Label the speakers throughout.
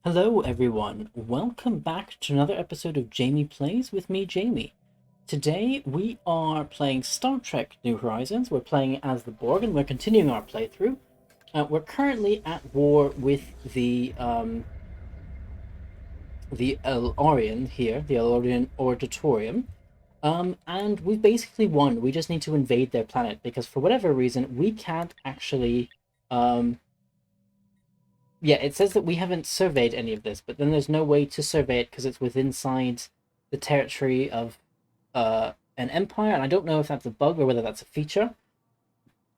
Speaker 1: Hello everyone, welcome back to another episode of Jamie Plays with me, Jamie. Today we are playing Star Trek New Horizons. We're playing as the Borg and we're continuing our playthrough. We're currently at war with the Elorian here, the Elorian Auditorium. And we've basically won. We just need to invade their planet because for whatever reason we can't actually yeah, it says that we haven't surveyed any of this, but then there's no way to survey it because it's within inside the territory of an empire, and I don't know if that's a bug or whether that's a feature.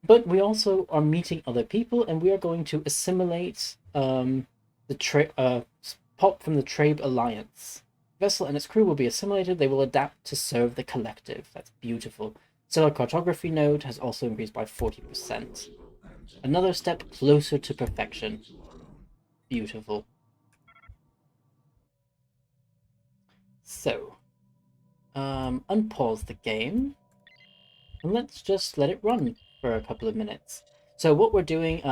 Speaker 1: But we also are meeting other people, and we are going to assimilate pop from the Trabe Alliance. Vessel and its crew will be assimilated. They will adapt to serve the collective. That's beautiful. Stellar cartography node has also increased by 40%. Another step closer to perfection. Beautiful. So, unpause the game, and let's just let it run for a couple of minutes. So what we're doing,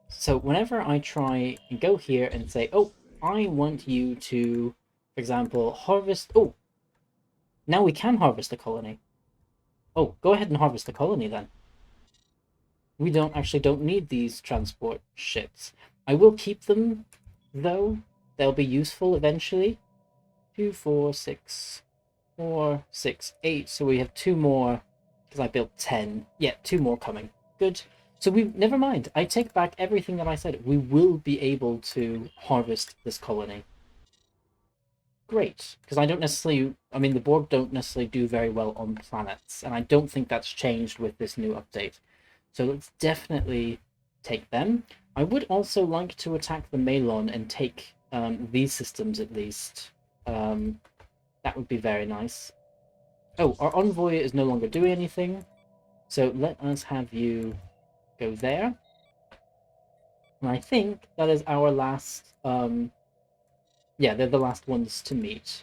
Speaker 1: so whenever I try and go here and say, oh, I want you to, for example, harvest, oh, now we can harvest the colony. Oh, go ahead and harvest the colony then. We don't need these transport ships. I will keep them, though. They'll be useful eventually. 2, 4, 6, 4, 6, 8. So we have 2 more, because I built 10. Yeah, 2 more coming. Good. So never mind. I take back everything that I said. We will be able to harvest this colony. Great, because the Borg don't necessarily do very well on planets, and I don't think that's changed with this new update. So let's definitely take them. I would also like to attack the Malon and take these systems at least. That would be very nice. Oh, our envoy is no longer doing anything. So let us have you go there. And I think that is our last... yeah, they're the last ones to meet.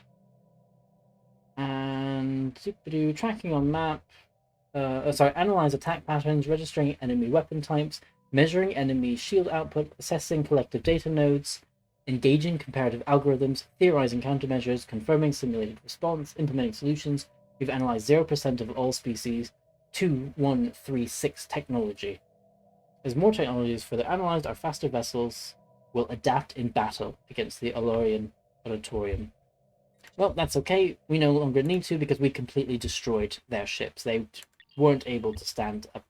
Speaker 1: And... tracking on map. Analyze attack patterns, registering enemy weapon types, measuring enemy shield output, assessing collective data nodes, engaging comparative algorithms, theorizing countermeasures, confirming simulated response, implementing solutions. We've analyzed 0% of all species. 2136 technology. As more technologies further analyzed, our faster vessels will adapt in battle against the Elorian Auditorium. Well, that's okay. We no longer need to because we completely destroyed their ships. They weren't able to stand up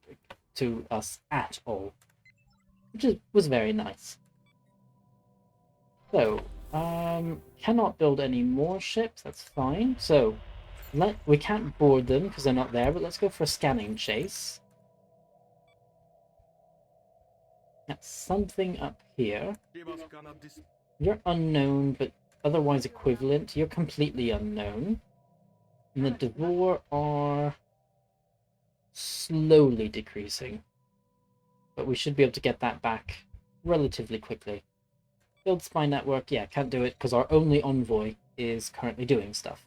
Speaker 1: to us at all, which was very nice. So, cannot build any more ships. That's fine. So, we can't board them because they're not there. But let's go for a scanning chase. That's something up here. You're unknown, but otherwise equivalent. You're completely unknown. And the Devore are slowly decreasing. But we should be able to get that back relatively quickly. Build spy network, yeah, can't do it because our only envoy is currently doing stuff.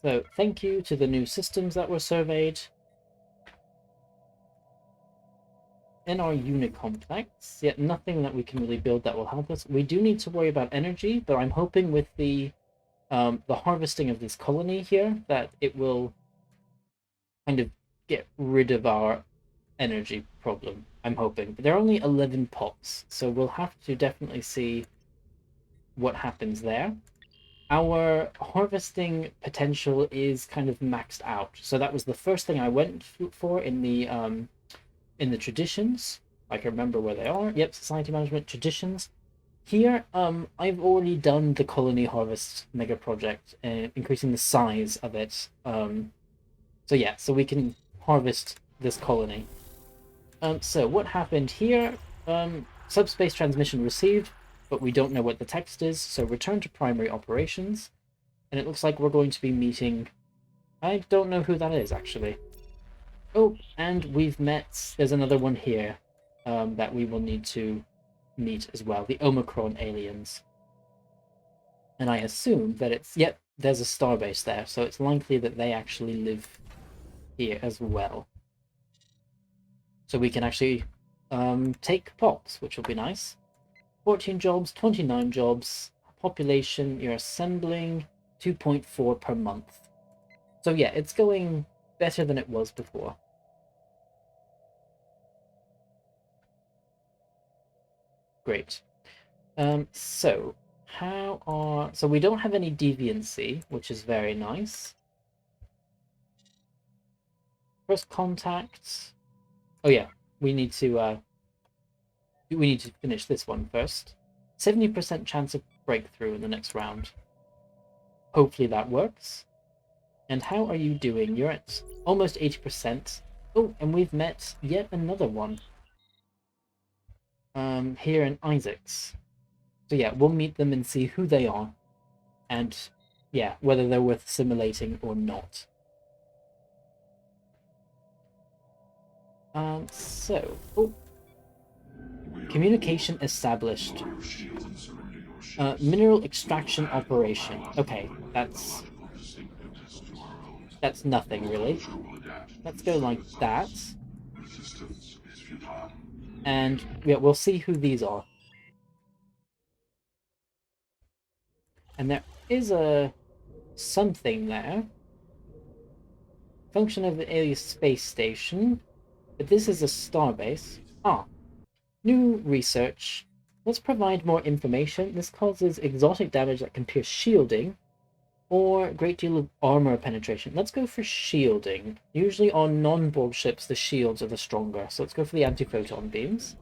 Speaker 1: So thank you to the new systems that were surveyed. In our unit complex, yet nothing that we can really build that will help us. We do need to worry about energy, but I'm hoping with the harvesting of this colony here that it will kind of get rid of our energy problem. I'm hoping. But there are only 11 pops, so we'll have to definitely see what happens there. Our harvesting potential is kind of maxed out, so that was the first thing I went for in the traditions. I can remember where they are. Yep, society management traditions. Here, I've already done the colony harvest mega project, increasing the size of it. So yeah, so we can harvest this colony. So what happened here? Subspace transmission received, but we don't know what the text is, so return to primary operations. And it looks like we're going to be meeting... I don't know who that is, actually. Oh, and we've met... There's another one here that we will need to meet as well. The Omicron aliens. And I assume that it's... Yep, there's a starbase there, so it's likely that they actually live here as well. So we can actually take pops, which will be nice. 14 jobs, 29 jobs. Population, you're assembling 2.4 per month. So yeah, it's going better than it was before. Great. So we don't have any deviancy, which is very nice. First contact. Oh yeah, we need to finish this one first. 70% chance of breakthrough in the next round. Hopefully that works. And how are you doing? You're at almost 80%. Oh, and we've met yet another one. Here in Isaac's. So yeah, we'll meet them and see who they are. And yeah, whether they're worth assimilating or not. Communication established. Mineral extraction operation. Okay, that's nothing really. Let's go like that. And yeah, we'll see who these are. And there is a something there. Function of the alien space station. But this is a starbase. Ah, new research. Let's provide more information. This causes exotic damage that can pierce shielding or a great deal of armor penetration. Let's go for shielding. Usually on non-Borg ships, the shields are the stronger. So let's go for the anti-photon beams.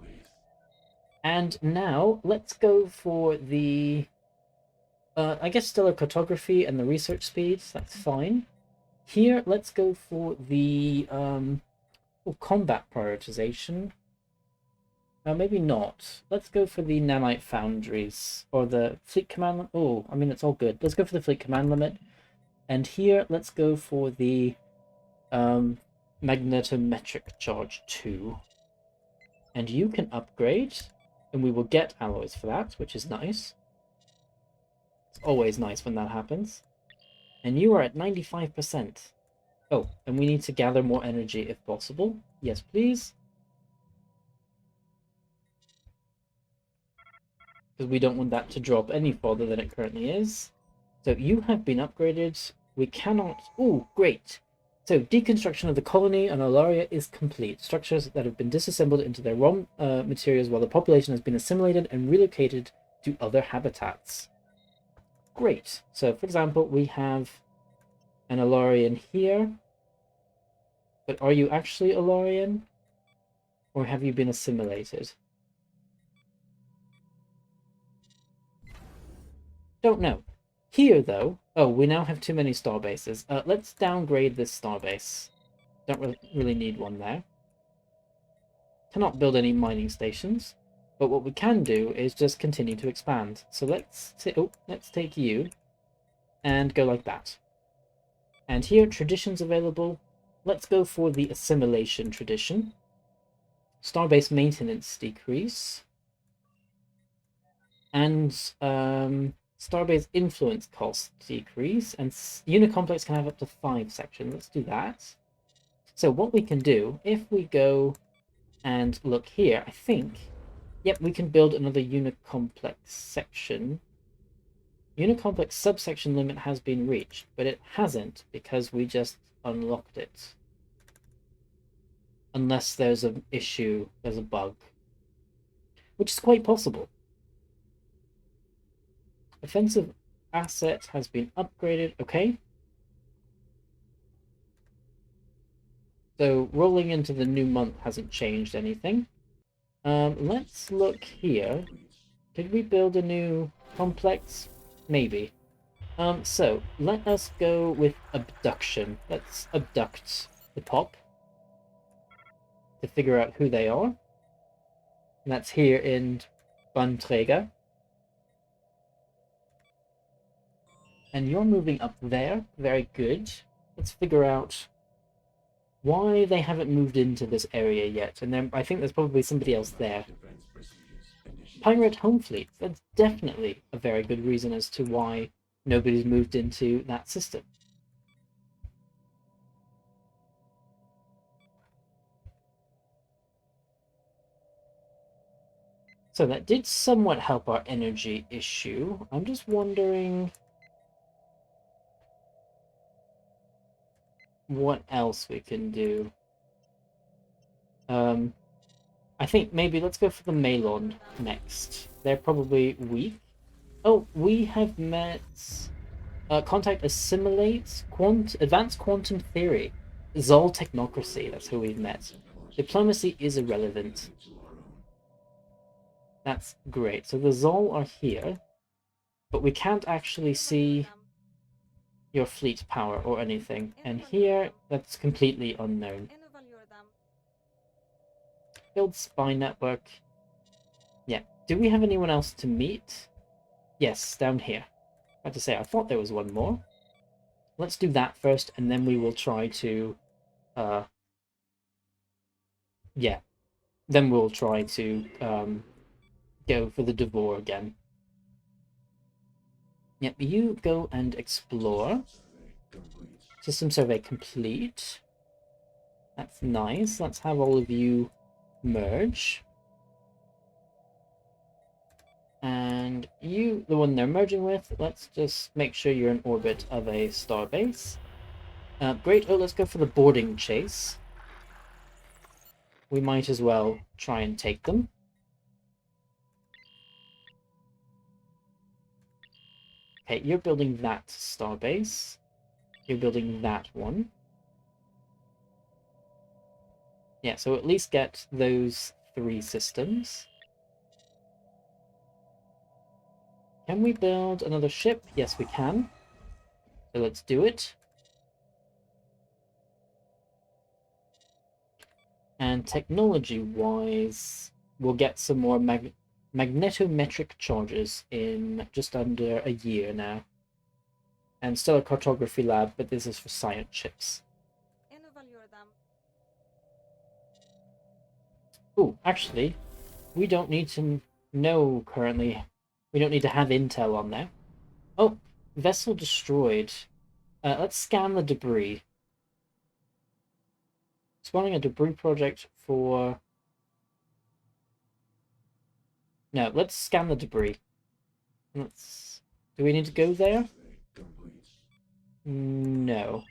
Speaker 1: And now let's go for the I guess stellar cartography and the research speeds. That's fine. Here, let's go for the combat prioritization. Maybe not. Let's go for the nanite foundries or the fleet command. Oh, I mean, it's all good. Let's go for the fleet command limit. And here, let's go for the magnetometric charge 2. And you can upgrade, and we will get alloys for that, which is nice. It's always nice when that happens. And you are at 95%. Oh, and we need to gather more energy if possible. Yes, please. Because we don't want that to drop any further than it currently is. So you have been upgraded. We cannot... Oh, great. So deconstruction of the colony on Alaria is complete. Structures that have been disassembled into their raw materials while the population has been assimilated and relocated to other habitats. Great. So, for example, we have an Alarian here. But are you actually Alarian? Or have you been assimilated? Don't know. Here, though... Oh, we now have too many starbases. Let's downgrade this starbase. Don't really need one there. Cannot build any mining stations. But what we can do is just continue to expand. So let's take you and go like that. And here, traditions available. Let's go for the assimilation tradition. Starbase maintenance decrease. And Starbase influence cost decrease. And Unicomplex can have up to 5 sections. Let's do that. So what we can do, if we go and look here, I think... Yep, we can build another Unicomplex section. Unicomplex subsection limit has been reached, but it hasn't because we just unlocked it. Unless there's an issue, there's a bug. Which is quite possible. Offensive asset has been upgraded, okay. So rolling into the new month hasn't changed anything. Let's look here. Did we build a new complex? Maybe. So let us go with abduction. Let's abduct the pop to figure out who they are. And that's here in Banträger. And you're moving up there. Very good. Let's figure out why they haven't moved into this area yet. And then I think there's probably somebody else there. Pirate home fleet. That's definitely a very good reason as to why nobody's moved into that system. So that did somewhat help our energy issue. I'm just wondering what else we can do. I think maybe let's go for the Malon next. They're probably weak. Oh, we have met contact assimilates advanced quantum theory. Zol technocracy, that's who we've met. Diplomacy is irrelevant. That's great. So the Zol are here, but we can't actually see your fleet power or anything. And here, that's completely unknown. Build spy network. Yeah. Do we have anyone else to meet? Yes, down here. I have to say, I thought there was one more. Let's do that first, and then we will try to... yeah. Then we'll try to go for the Devore again. Yep, you go and explore. System survey complete. That's nice. Let's have all of you merge. And you, the one they're merging with, let's just make sure you're in orbit of a starbase. Great. Oh, let's go for the boarding chase. We might as well try and take them. Okay, you're building that starbase. You're building that one. Yeah, so at least get those 3 systems. Can we build another ship? Yes, we can. So let's do it. And technology-wise, we'll get some more magnetometric charges in just under a year now. And still a cartography lab, but this is for science ships. Oh, actually, we don't need to know currently. We don't need to have intel on there. Oh, vessel destroyed. Let's scan the debris. Spawning a debris project for... No, let's scan the debris. Let's... Do we need to go there? No.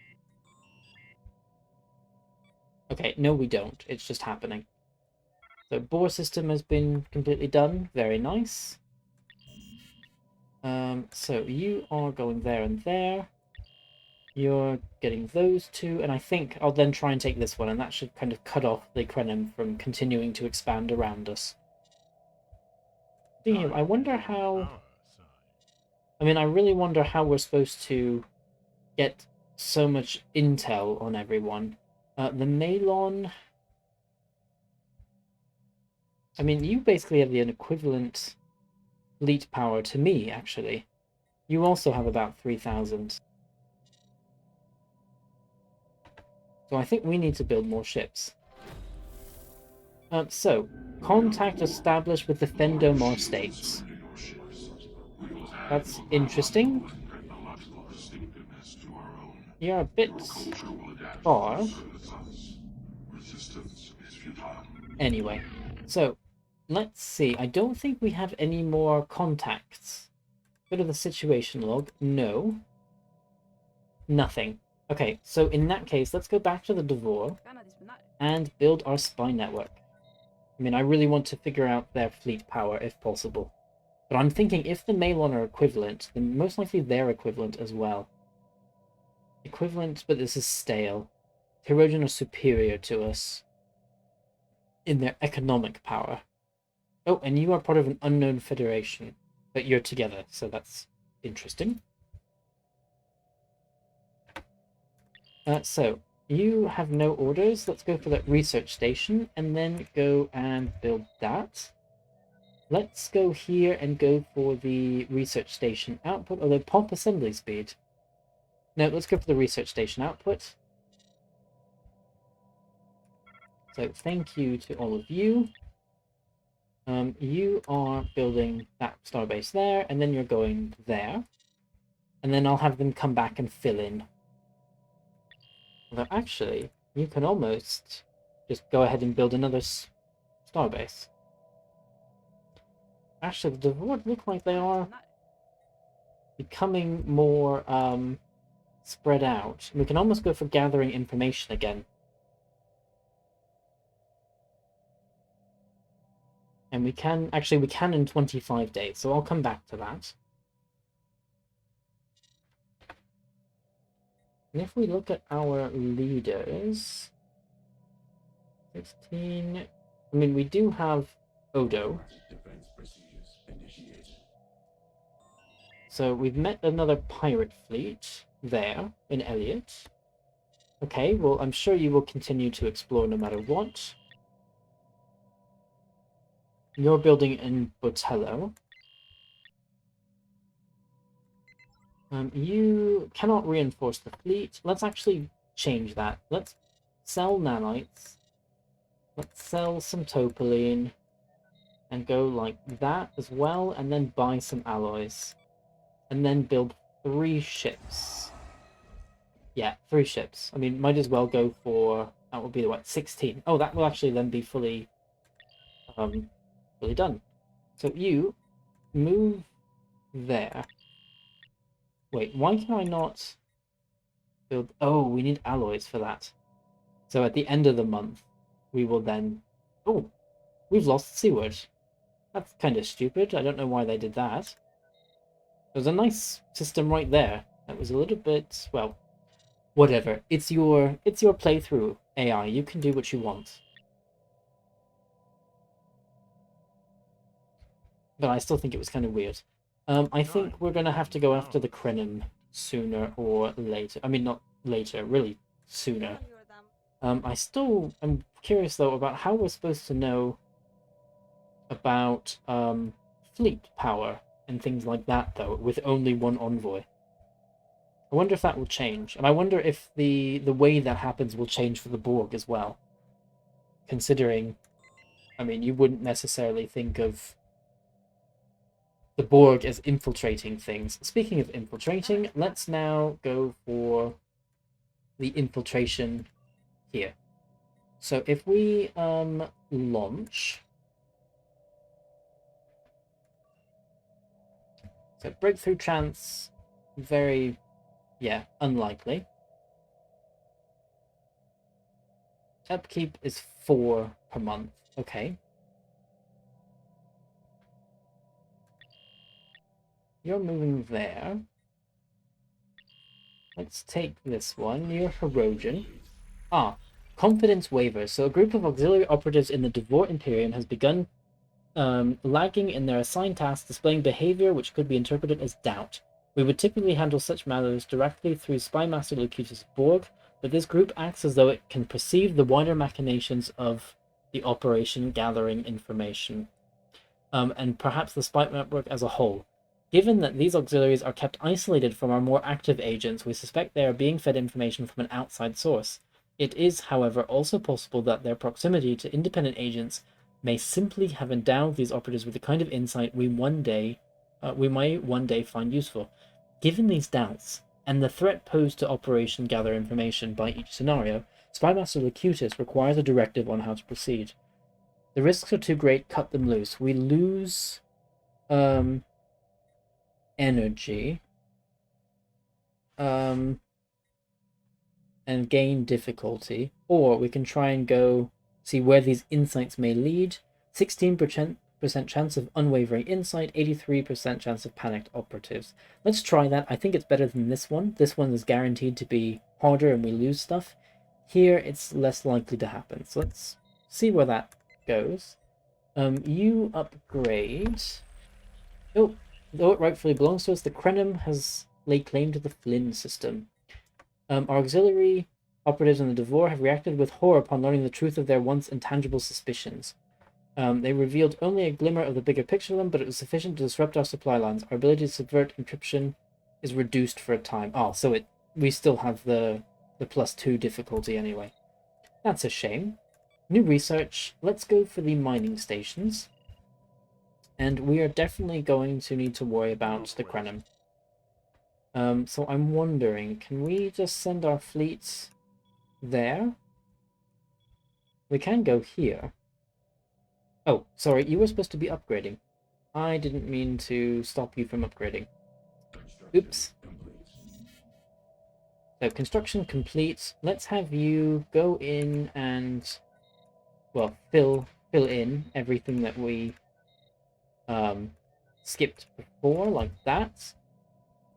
Speaker 1: Okay, no we don't. It's just happening. So Borg system has been completely done. Very nice. So you are going there and there. You're getting those 2, and I think I'll then try and take this one, and that should kind of cut off the Krenim from continuing to expand around us. I wonder how... I mean, I really wonder how we're supposed to get so much intel on everyone. The Malon... I mean, you basically have the equivalent fleet power to me, actually. You also have about 3,000. So I think we need to build more ships. So, contact established with the Fendomar states. That's interesting. You're a bit far. Anyway, so let's see. I don't think we have any more contacts. Go to the situation log. No. Nothing. Okay, so in that case, let's go back to the Devore and build our spy network. I mean, I really want to figure out their fleet power if possible. But I'm thinking if the Malon are equivalent, then most likely they're equivalent as well. Equivalent, but this is stale. Hirogen are superior to us in their economic power. Oh, and you are part of an unknown federation, but you're together, so that's interesting. So, you have no orders. Let's go for that research station, and then go and build that. Let's go here and go for the research station output, although pop assembly speed. No, let's go for the research station output. So, thank you to all of you. You are building that starbase there, and then you're going there. And then I'll have them come back and fill in. Although actually, you can almost just go ahead and build another starbase. Actually, the Devoid look like they are becoming more spread out. We can almost go for gathering information again. And we can in 25 days, so I'll come back to that. And if we look at our leaders, 16. I mean, we do have Odo. So we've met another pirate fleet there in Elliot. Okay, well, I'm sure you will continue to explore no matter what. You're building in Botello. You cannot reinforce the fleet. Let's actually change that. Let's sell nanites. Let's sell some topaline. And go like that as well, and then buy some alloys. And then build 3 ships. Yeah, 3 ships. I mean, might as well go for... That would be the what? 16. Oh, that will actually then be fully done. So you move there. Wait, why can I not build... Oh, we need alloys for that. So at the end of the month, we will then... Oh, we've lost Seaward. That's kind of stupid. I don't know why they did that. There's a nice system right there. That was a little bit... Well, whatever. It's your playthrough, AI. You can do what you want. But I still think it was kind of weird. I think we're going to have to go after the Krenim sooner or later. I mean, not later, really sooner. I'm curious, though, about how we're supposed to know about fleet power and things like that, though, with only one envoy. I wonder if that will change. And I wonder if the way that happens will change for the Borg as well. Considering, I mean, you wouldn't necessarily think of the Borg as infiltrating things. Speaking of infiltrating, let's now go for the infiltration here. So if we launch... So breakthrough chance, very, yeah, unlikely. Upkeep is 4 per month. Okay. You're moving there. Let's take this one. You're Herodian. Ah, confidence wavers. So a group of auxiliary operatives in the Devore Imperium has begun lagging in their assigned tasks, displaying behavior which could be interpreted as doubt. We would typically handle such matters directly through Spymaster Locutus Borg, but this group acts as though it can perceive the wider machinations of the operation, gathering information, and perhaps the spy network as a whole. Given that these auxiliaries are kept isolated from our more active agents, we suspect they are being fed information from an outside source. It is, however, also possible that their proximity to independent agents may simply have endowed these operatives with the kind of insight we might one day find useful. Given these doubts, and the threat posed to Operation Gather Information by each scenario, Spymaster Locutus requires a directive on how to proceed. The risks are too great, cut them loose. We lose energy and gain difficulty, or we can try and go see where these insights may lead. 16% chance of unwavering insight, 83% chance of panicked operatives. Let's try that. I think it's better than this one. This one is guaranteed to be harder and we lose stuff. Here, it's less likely to happen. So let's see where that goes. You upgrade. Oh, though it rightfully belongs to us, the Krenim has laid claim to the Flynn system. Our auxiliary operatives in the Devore have reacted with horror upon learning the truth of their once intangible suspicions. They revealed only a glimmer of the bigger picture of them, but it was sufficient to disrupt our supply lines. Our ability to subvert encryption is reduced for a time. Oh, so we still have the +2 difficulty anyway. That's a shame. New research. Let's go for the mining stations. And we are definitely going to need to worry about the Krenim. So I'm wondering, can we just send our fleets there? We can go here. Oh, sorry, you were supposed to be upgrading. I didn't mean to stop you from upgrading. Oops. So construction complete. Let's have you go in and, well, fill in everything that we skipped before, like that.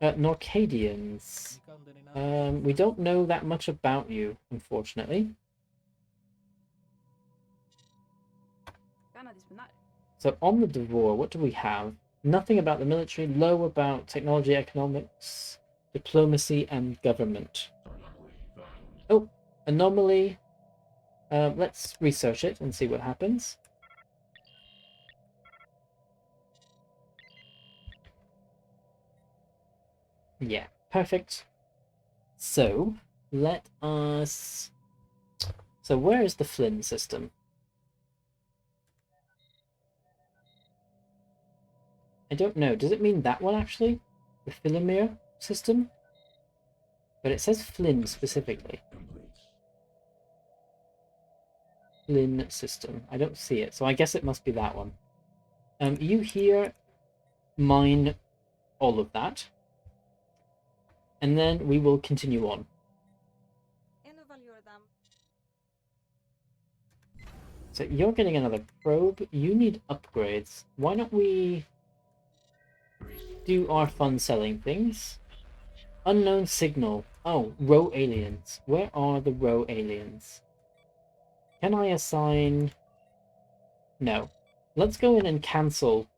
Speaker 1: Norcadians. We don't know that much about you, unfortunately. So on the Devore, what do we have? Nothing about the military, low about technology, economics, diplomacy, and government. Oh, anomaly. Let's research it and see what happens. Yeah, perfect. So, let us... So where is the Flynn system? I don't know. Does it mean that one, actually? The Philomere system? But it says Flynn specifically. Flynn system. I don't see it, so I guess it must be that one. You here mine all of that. And then we will continue on. So you're getting another probe. You need upgrades. Why don't we do our fun selling things? Unknown signal. Oh, row aliens. Where are the row aliens? Can I assign... No. Let's go in and cancel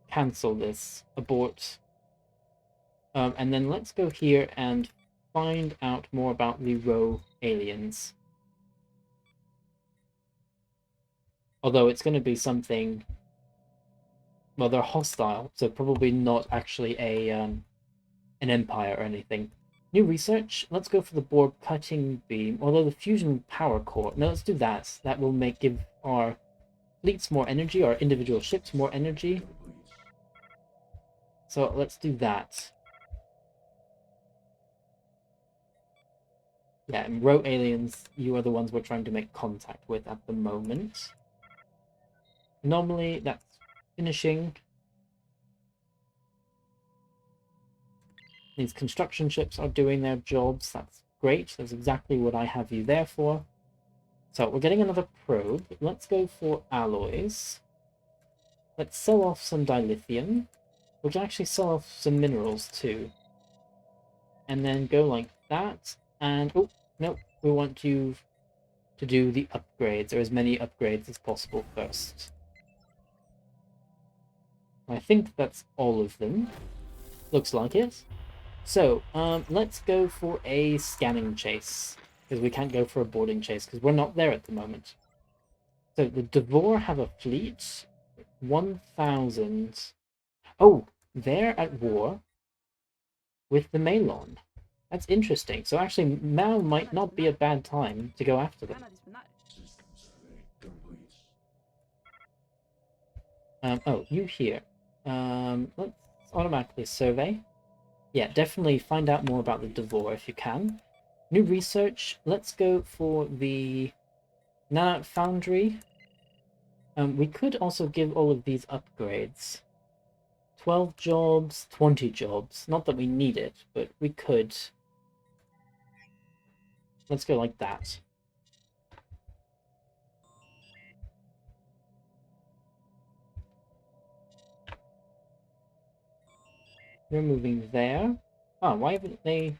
Speaker 1: cancel this. Abort. And then let's go here and find out more about the row aliens. Although it's going to be something... Well, they're hostile, so probably not actually an empire or anything. New research. Let's go for the Borg cutting beam. Although the fusion power core. No, let's do that. That will give our fleets more energy, our individual ships more energy. So let's do that. Yeah, and row aliens, you are the ones we're trying to make contact with at the moment. Anomaly, that's finishing. These construction ships are doing their jobs. That's great. That's exactly what I have you there for. So we're getting another probe. Let's go for alloys. Let's sell off some dilithium. We can actually sell off some minerals too. And then go like that. And, oh, no, we want you to do the upgrades, or as many upgrades as possible first. I think that's all of them. Looks like it. So, let's go for a scanning chase, because we can't go for a boarding chase, because we're not there at the moment. So, the Devore have a fleet. 1,000. Oh, they're at war with the Malon. That's interesting. So actually, now might not be a bad time to go after them. Oh, you here. Let's automatically survey. Yeah, definitely find out more about the Devore if you can. New research. Let's go for the Nanite Foundry. We could also give all of these upgrades. 12 jobs, 20 jobs. Not that we need it, but we could. Let's go like that. You're moving there. Oh, why haven't they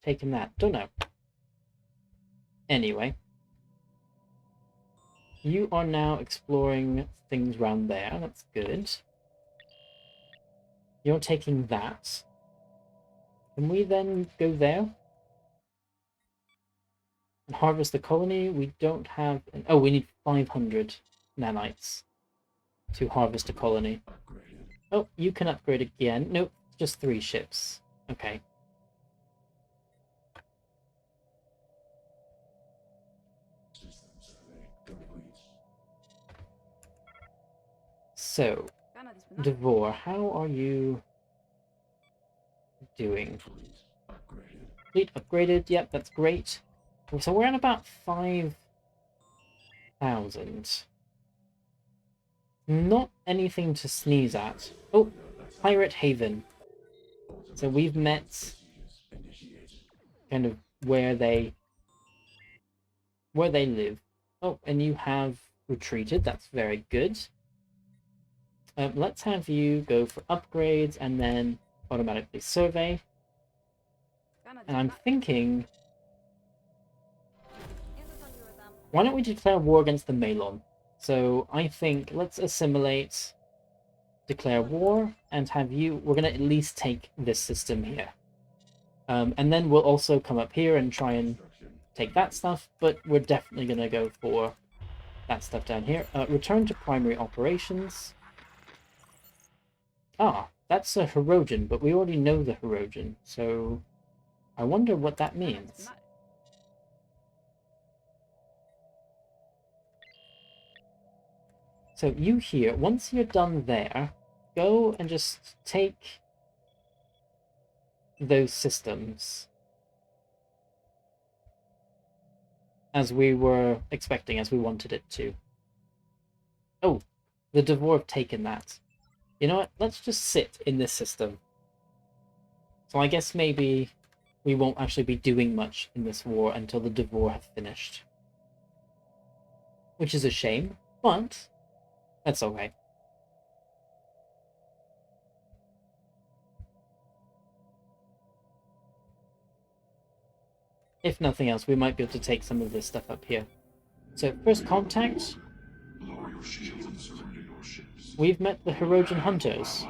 Speaker 1: taken that? Don't know. Anyway. You are now exploring things around there. That's good. You're taking that. Can we then go there? And harvest the colony? We don't have... Oh, we need 500 nanites to harvest a colony. Oh, you can upgrade again. Nope, just 3 ships. Okay. So, Devore, how are you doing? Fleet upgraded. Yep, that's great. So we're at about 5,000. not anything to sneeze at. Oh, Pirate Haven. So we've met kind of where they live. Oh, and you have retreated. That's very good. Let's have you go for upgrades and then automatically survey. And I'm thinking, why don't we declare war against the Malon? So I think let's assimilate, declare war, and have you. We're going to at least take this system here. And then we'll also come up here and try and take that stuff, but we're definitely going to go for that stuff down here. Return to primary operations. Ah, that's a Hirogen, but we already know the Hirogen, so I wonder what that means. So you here, once you're done there, go and just take those systems as we were expecting, as we wanted it to. Oh, the Devor have taken that. You know what? Let's just sit in this system. So I guess maybe we won't actually be doing much in this war until the Devor have finished. Which is a shame, but that's okay. If nothing else, we might be able to take some of this stuff up here. So, first contact. We've met the Hirogen Hunters.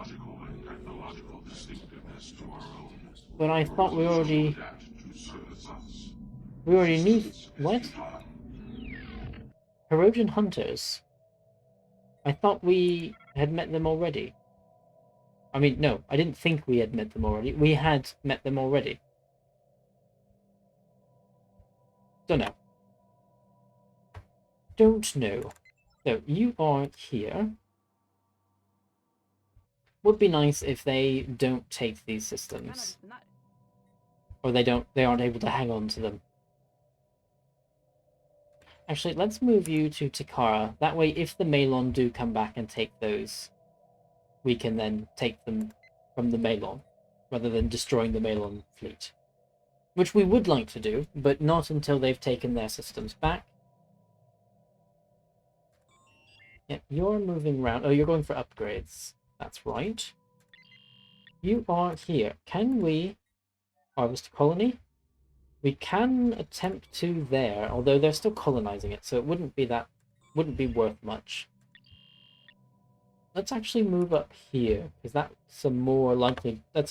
Speaker 1: But I thought we already knew... What? Hirogen Hunters? I thought we had met them already. I mean, no, I didn't think we had met them already. We had met them already. Don't know. Don't know. So, you are here. Would be nice if they don't take these systems. Or they aren't able to hang on to them. Actually, let's move you to Takara. That way, if the Malon do come back and take those, we can then take them from the Malon, rather than destroying the Malon fleet. Which we would like to do, but not until they've taken their systems back. Yeah, you're moving around. Oh, you're going for upgrades. That's right. You are here. Can we harvest a colony? We can attempt to there, although they're still colonizing it, so it wouldn't be worth much. Let's actually move up here, because that's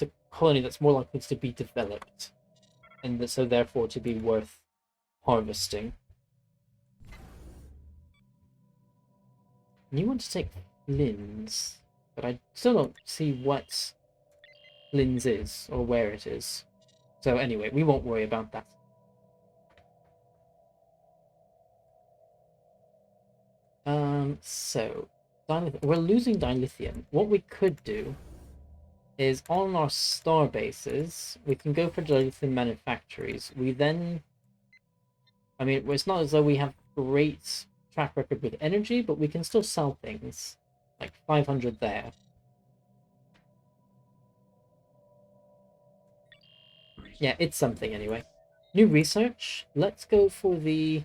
Speaker 1: a colony that's more likely to be developed, and so therefore to be worth harvesting. And you want to take Linz, but I still don't see what Linz is, or where it is. So anyway, we won't worry about that. So we're losing dilithium. What we could do is on our star bases, we can go for dilithium manufactories. We then, I mean, it's not as though we have great track record with energy, but we can still sell things, like 500 there. Yeah, it's something anyway. New research. Let's go for the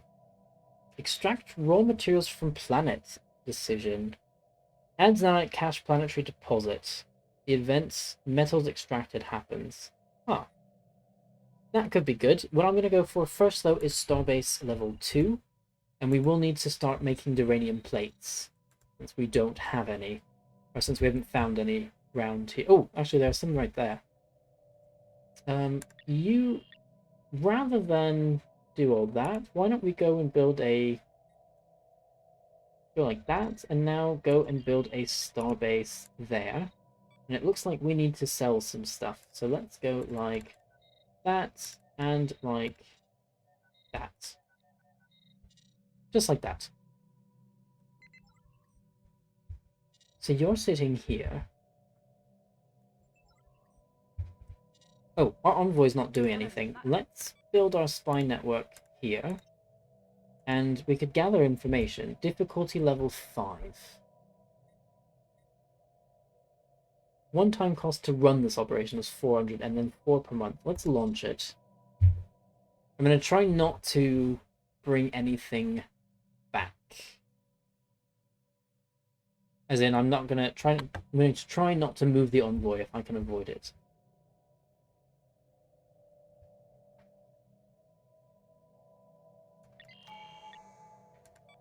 Speaker 1: extract raw materials from planet decision. Adds now at cache planetary deposit. The events metals extracted happens. Huh. That could be good. What I'm going to go for first though is Starbase level 2. And we will need to start making duranium plates. Since we don't have any. Or since we haven't found any round here. Oh, actually there's some right there. You, rather than do all that, why don't we go and build go like that, and now go and build a starbase there. And it looks like we need to sell some stuff, so let's go like that, and like that. Just like that. So you're sitting here. Oh, our envoy's not doing anything. Let's build our spy network here. And we could gather information. Difficulty level 5. one-time cost to run this operation was 400, and then 4 per month. Let's launch it. I'm going to try not to bring anything back. As in, I'm going to try not to move the envoy if I can avoid it.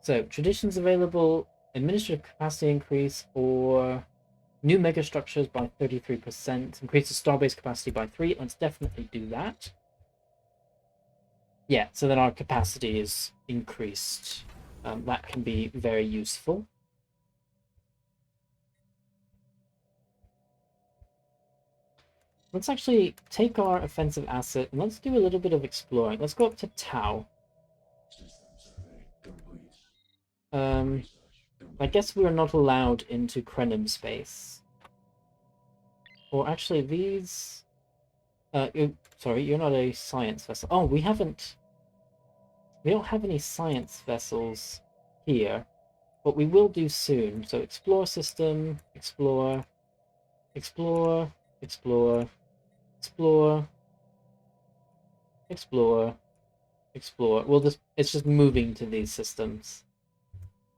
Speaker 1: So, traditions available, administrative capacity increase, or new megastructures by 33%, increase the starbase capacity by 3. Let's definitely do that. Yeah, so then our capacity is increased. That can be very useful. Let's actually take our offensive asset and let's do a little bit of exploring. Let's go up to Tau. I guess we're not allowed into Krenim space. Or actually, these... sorry, you're not a science vessel. Oh, we don't have any science vessels here, but we will do soon. So explore system, explore, explore, explore, explore, explore, explore. It's just moving to these systems.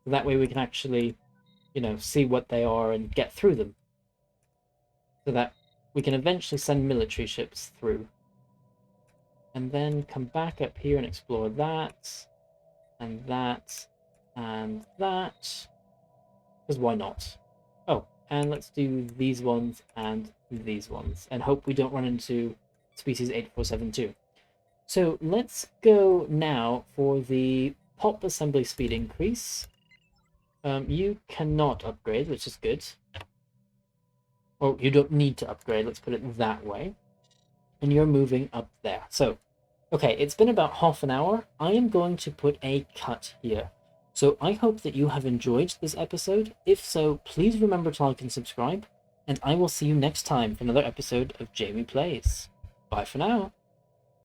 Speaker 1: That way we can actually, see what they are and get through them. So that we can eventually send military ships through. And then come back up here and explore that, and that, and that. Because why not? Oh, and let's do these ones and these ones, and hope we don't run into species 8472. So let's go now for the pop assembly speed increase. You cannot upgrade, which is good. Or you don't need to upgrade, let's put it that way. And you're moving up there. So, okay, it's been about half an hour. I am going to put a cut here. So I hope that you have enjoyed this episode. If so, please remember to like and subscribe. And I will see you next time for another episode of Jamie Plays. Bye for now.